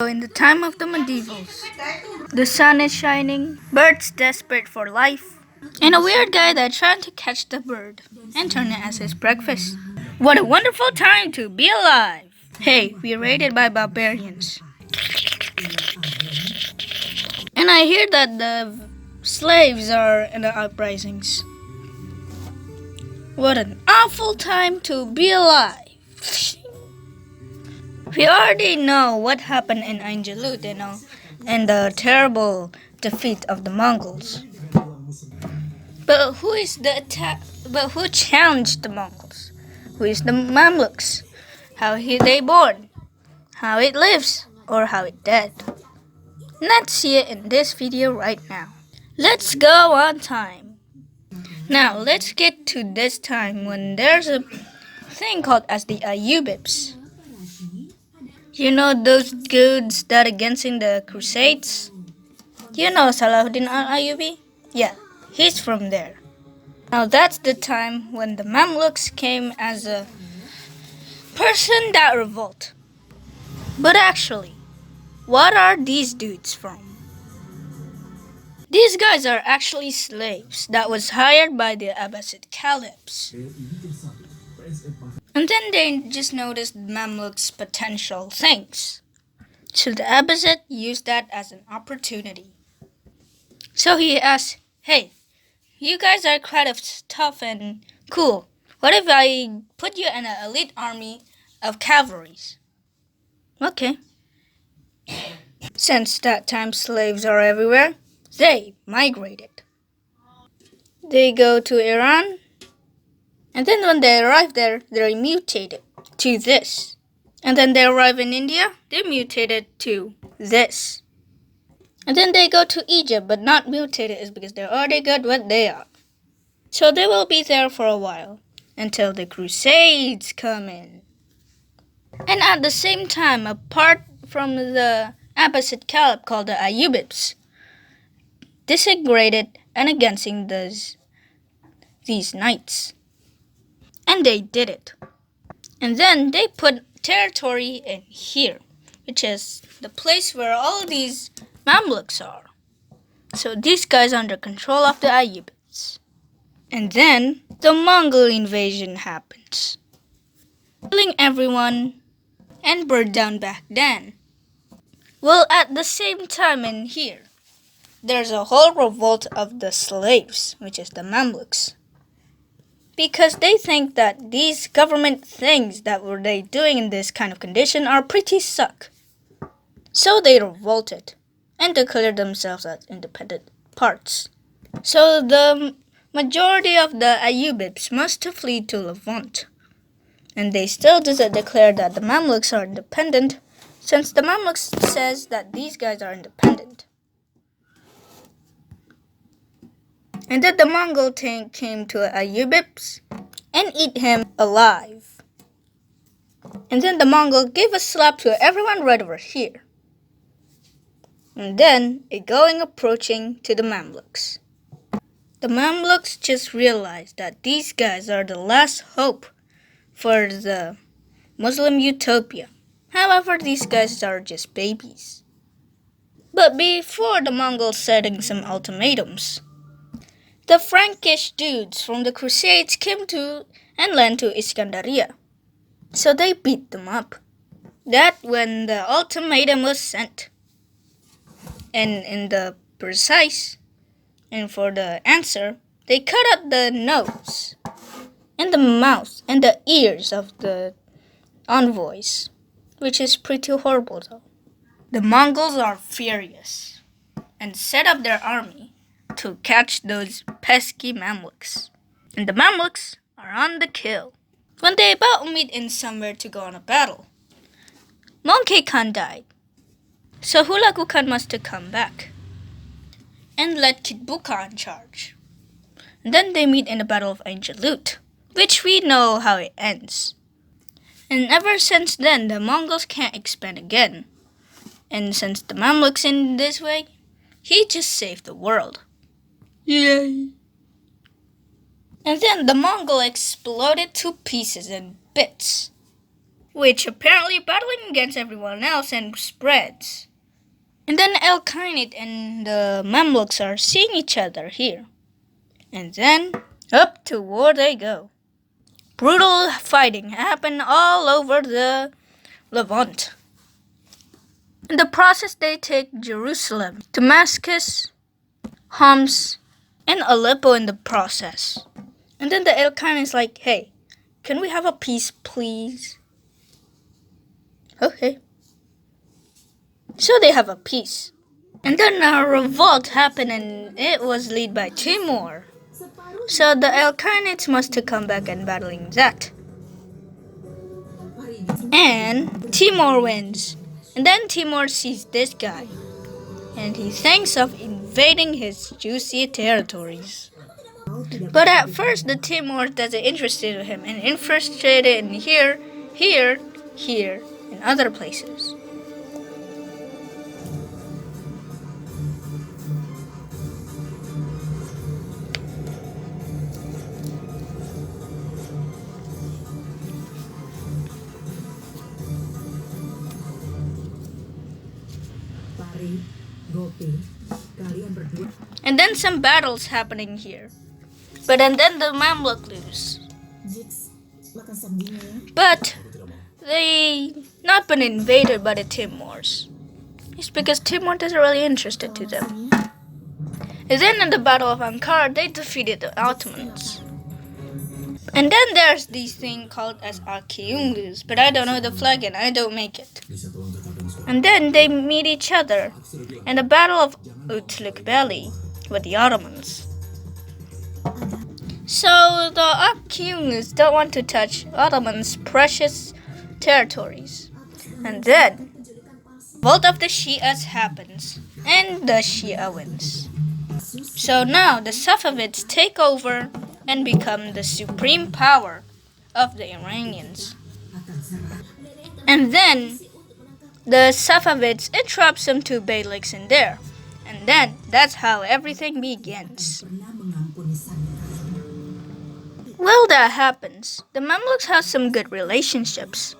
In the time of the medievals, the sun is shining, birds desperate for life, and a weird guy that's trying to catch the bird and turn it as his breakfast. What a wonderful time to be alive! Hey, we're raided by barbarians. And I hear that the slaves are in the uprisings. What an awful time to be alive! We already know what happened in Angelut, and the terrible defeat of the Mongols. But But who challenged the Mongols? Who is the Mamluks? They born? How it lives? Or how it dead? Let's see it in this video right now. Let's go on time. Now let's get to this time when there's a thing called as the Ayyubids. You know those dudes that against in the Crusades? You know Salahuddin al-Ayyubi? Yeah, he's from there. Now that's the time when the Mamluks came as a person that revolt. But actually, what are these dudes from? These guys are actually slaves that was hired by the Abbasid caliphs. And then they just noticed Mamluks' potential things. So the Abbasid used that as an opportunity. So he asked, hey, you guys are kind of tough and cool. What if I put you in an elite army of cavalries? Okay. Since that time slaves are everywhere, they migrated. They go to Iran, and then when they arrive there, they're mutated to this. And then they arrive in India, they're mutated to this. And then they go to Egypt, but not mutated is because they're already good what they are. So they will be there for a while, until the Crusades come in. And at the same time, apart from the Abbasid Caliph called the Ayyubids, disintegrated and against these knights. And they did it. And then they put territory in here, which is the place where all these Mamluks are. So these guys are under control of the Ayyubids. And then the Mongol invasion happens, killing everyone and burned down back then. Well, at the same time in here, there's a whole revolt of the slaves, which is the Mamluks. Because they think that these government things that were they doing in this kind of condition are pretty suck. So they revolted and declared themselves as independent parts. So the majority of the Ayyubids must have fled to Levant. And they still doesn't declare that the Mamluks are independent, since the Mamluks says that these guys are independent. And then the Mongol tank came to Ayyubids and eat him alive. And then the Mongol gave a slap to everyone right over here. And then approaching to the Mamluks. The Mamluks just realized that these guys are the last hope for the Muslim utopia. However, these guys are just babies. But before the Mongols setting some ultimatums, the Frankish dudes from the Crusades came to and land to Iskandaria. So they beat them up. That when the ultimatum was sent. And in the precise, and for the answer, they cut out the nose, and the mouth, and the ears of the envoys, which is pretty horrible though. The Mongols are furious, and set up their army to catch those pesky Mamluks. And the Mamluks are on the kill. When they about meet in somewhere to go on a battle, Monkey Khan died. So Hulagu Khan must have come back and let Kitbu Khan charge. And then they meet in the Battle of Angelut, which we know how it ends. And ever since then, the Mongols can't expand again. And since the Mamluks in this way, he just saved the world. Yay! And then the Mongol exploded to pieces and bits. which apparently battling against everyone else and spreads. And then El Khainit and the Mamluks are seeing each other here. And then up to war they go. Brutal fighting happened all over the Levant. In the process, they take Jerusalem, Damascus, Homs, and Aleppo in the process. And then the Elkanah is like, hey, can we have a peace, please? Okay. So they have a peace. And then a revolt happened and it was led by Timur. So the Elkhanites must come back and battling that. And Timur wins. And then Timur sees this guy. And he thinks of invading his juicy territories. But at first the Timur doesn't interest in him and interested in here, and other places. And then some battles happening here. But and then the Mamluk lose. But they not been invaded by the Timurs. It's because Timur doesn't really interested to them. And then in the Battle of Ankara, they defeated the Ottomans. And then there's this thing called as Akiyungus, but I don't know the flag and I don't make it. And then they meet each other in the Battle of Utlikbeli with the Ottomans. So the Akiyungus don't want to touch Ottomans' precious territories. And then Revolt of the Shias happens, and the Shia wins. So now the Safavids take over and become the supreme power of the Iranians. And then the Safavids interrupt some two beyliks in there. And then that's how everything begins. Well, that happens. The Mamluks have some good relationships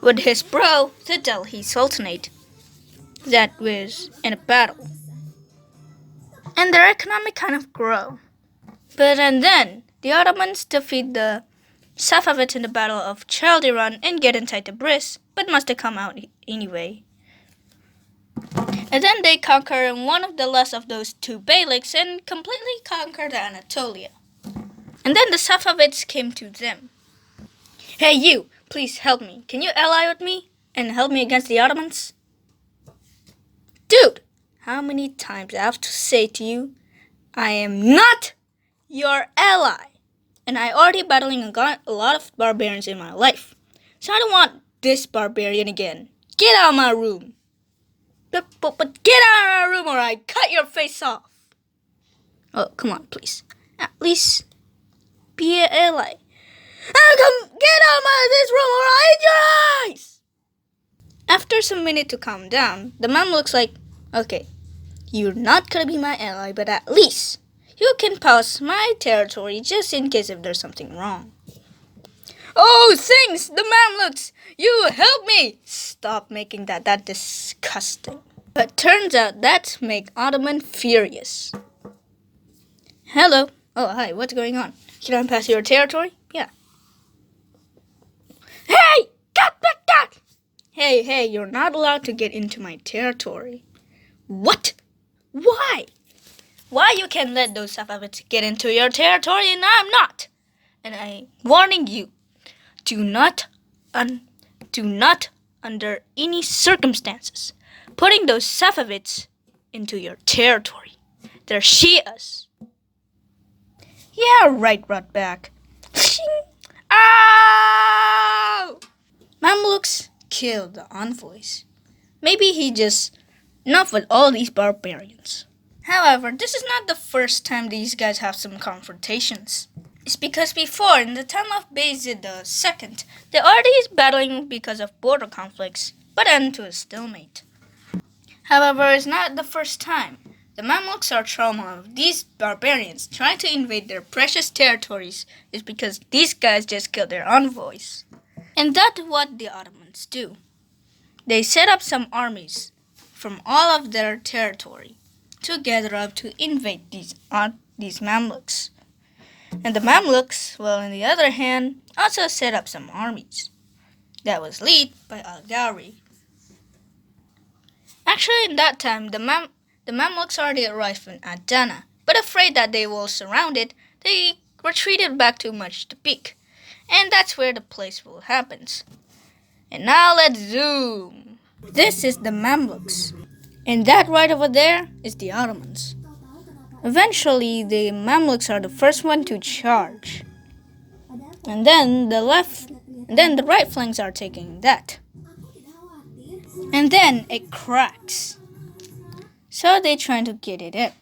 with his bro, the Delhi Sultanate, that was in a battle. And their economic kind of grow. But and then the Ottomans defeat the Safavids in the Battle of Chaldiran and get inside Tabriz, but must have come out anyway. And then they conquer one of the last of those two beyliks and completely conquered Anatolia. And then the Safavids came to them. Hey you, please help me. Can you ally with me and help me against the Ottomans? Dude, how many times I have to say to you, I am not your ally. And I already battling a lot of barbarians in my life. So I don't want this barbarian again. Get out of my room. But get out of my room or I cut your face off. Oh, come on, please. At least be an ally. Come get out of this room or I'll eat your eyes. After some minute to calm down, the mom looks like, okay, you're not gonna be my ally, but at least you can pass my territory just in case if there's something wrong. Oh, thanks, the Mamluks! You help me! Stop making that disgusting. But turns out that make Ottoman furious. Hello. Oh, hi, what's going on? Can I pass your territory? Yeah. Hey! Get back! Hey, you're not allowed to get into my territory. What? Why? Why you can let those Safavids get into your territory and I'm not? And I'm warning you, do not under any circumstances putting those Safavids into your territory. They're Shias. Yeah, right, Rotback. Ow! Mamluks killed the envoys. Maybe he just enough with all these barbarians. However, this is not the first time these guys have some confrontations. It's because before, in the time of Bayezid II, they already is battling because of border conflicts, but end to a stalemate. However, it's not the first time. The Mamluks are trauma of these barbarians trying to invade their precious territories is because these guys just killed their envoys. And that's what the Ottomans do. They set up some armies from all of their territory to gather up to invade these Mamluks. And the Mamluks, well, on the other hand, also set up some armies that was led by Al-Ghari. Actually, in that time, the Mamluks already arrived in Adana, but afraid that they were surrounded, they retreated back to Majtapik, and that's where the place will happens. And now let's zoom. This is the Mamluks, and that right over there is the Ottomans. Eventually, the Mamluks are the first one to charge, and then the right flanks are taking that. And then it cracks. So they try to get it up.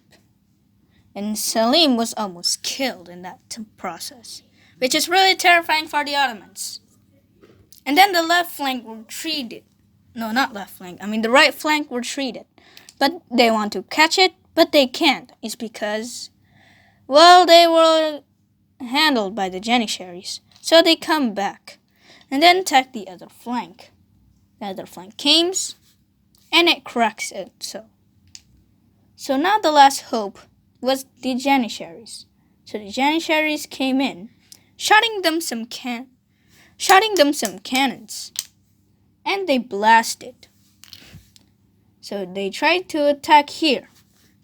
And Selim was almost killed in that process, which is really terrifying for the Ottomans. And then the left flank retreated. No, not left flank. I mean the right flank retreated. But they want to catch it, but they can't. It's because, well, they were handled by the Janissaries. So they come back and then attack the other flank. The other flank comes, and it cracks it So now the last hope was the Janissaries. So the Janissaries came in, shooting them some cannons, and they blasted. So they tried to attack here,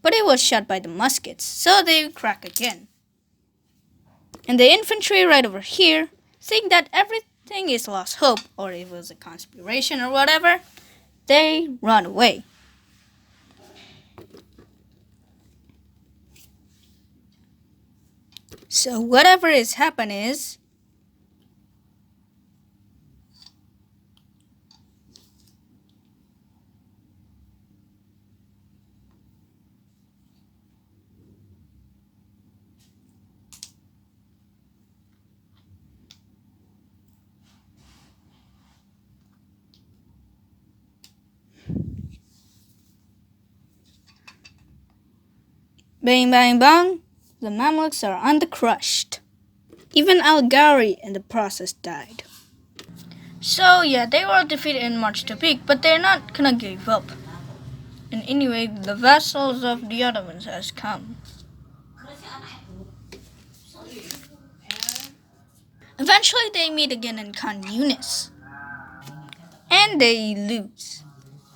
but it was shot by the muskets, so they crack again. And the infantry right over here think that everything is lost hope, or it was a conspiration or whatever. They run away. So whatever is happened is bang bang bang, the Mamluks are under crushed. Even Al-Ghari in the process died. So yeah, they were defeated in March to Peak, but they're not gonna give up. And anyway, the vassals of the Ottomans has come. Eventually they meet again in Khan Yunis. And they lose.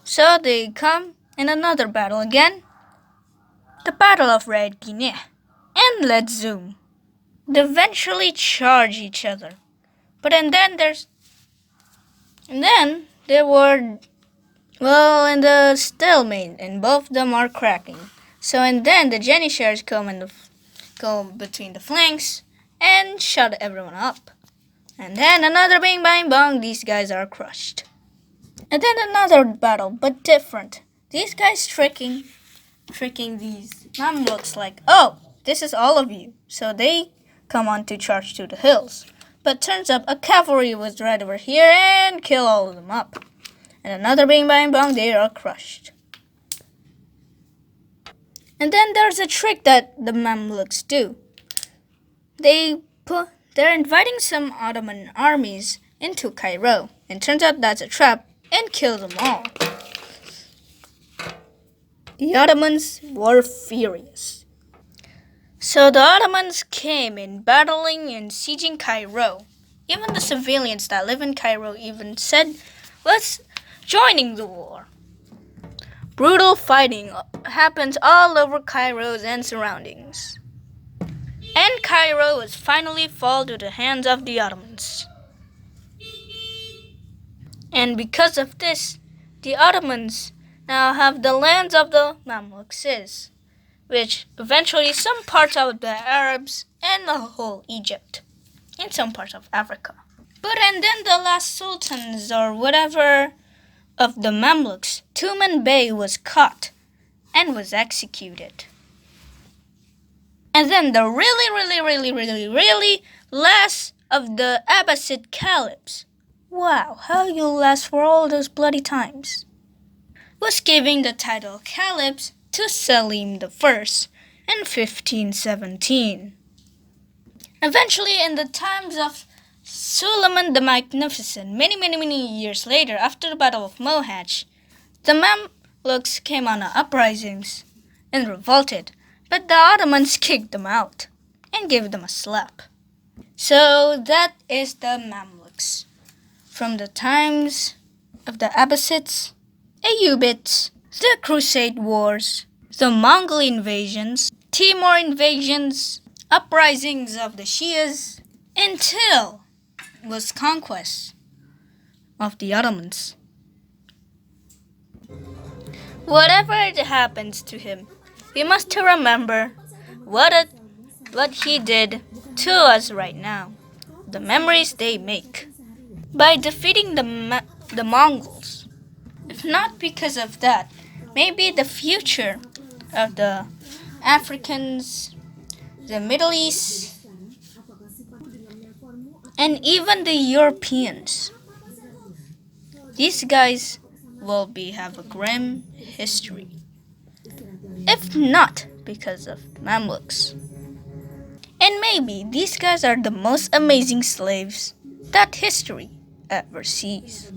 So they come in another battle again. The Battle of Red Guinea. And let's zoom. They eventually charge each other. But and then there were, well, in the stalemate, and both of them are cracking. So and then the Janissaries go between the flanks and shut everyone up. And then another bang bang bang, these guys are crushed. And then another battle, but different. These guys tricking these Mamluks like, oh, this is all of you. So they come on to charge to the hills. But turns up a cavalry was right over here and kill all of them up. And another bang bang bang, they are crushed. And then there's a trick that the Mamluks do. They're inviting some Ottoman armies into Cairo. And turns out that's a trap and kills them all. The Ottomans were furious. So the Ottomans came in battling and sieging Cairo. Even the civilians that live in Cairo even said, let's joining the war. Brutal fighting happens all over Cairo and surroundings. And Cairo was finally fall to the hands of the Ottomans. And because of this, the Ottomans now have the lands of the Mamluks, which eventually some parts of the Arabs and the whole Egypt, and some parts of Africa. But and then the last sultans or whatever of the Mamluks, Tuman Bey was caught and was executed. And then the really last of the Abbasid caliphs, wow, how you last for all those bloody times, was giving the title Caliph to Selim I in 1517. Eventually, in the times of Suleiman the Magnificent, many years later, after the Battle of Mohaç, the Mamluks came on uprisings and revolted, but the Ottomans kicked them out and gave them a slap. So that is the Mamluks. From the times of the Abbasids, Ayyubids, the Crusade Wars, the Mongol invasions, Timur invasions, uprisings of the Shias, until was conquest of the Ottomans. Whatever happens to him, we must remember what he did to us right now, the memories they make. By defeating the Mongols. If not because of that, maybe the future of the Africans, the Middle East, and even the Europeans. These guys will have a grim history. If not because of Mamluks. And maybe these guys are the most amazing slaves that history ever sees.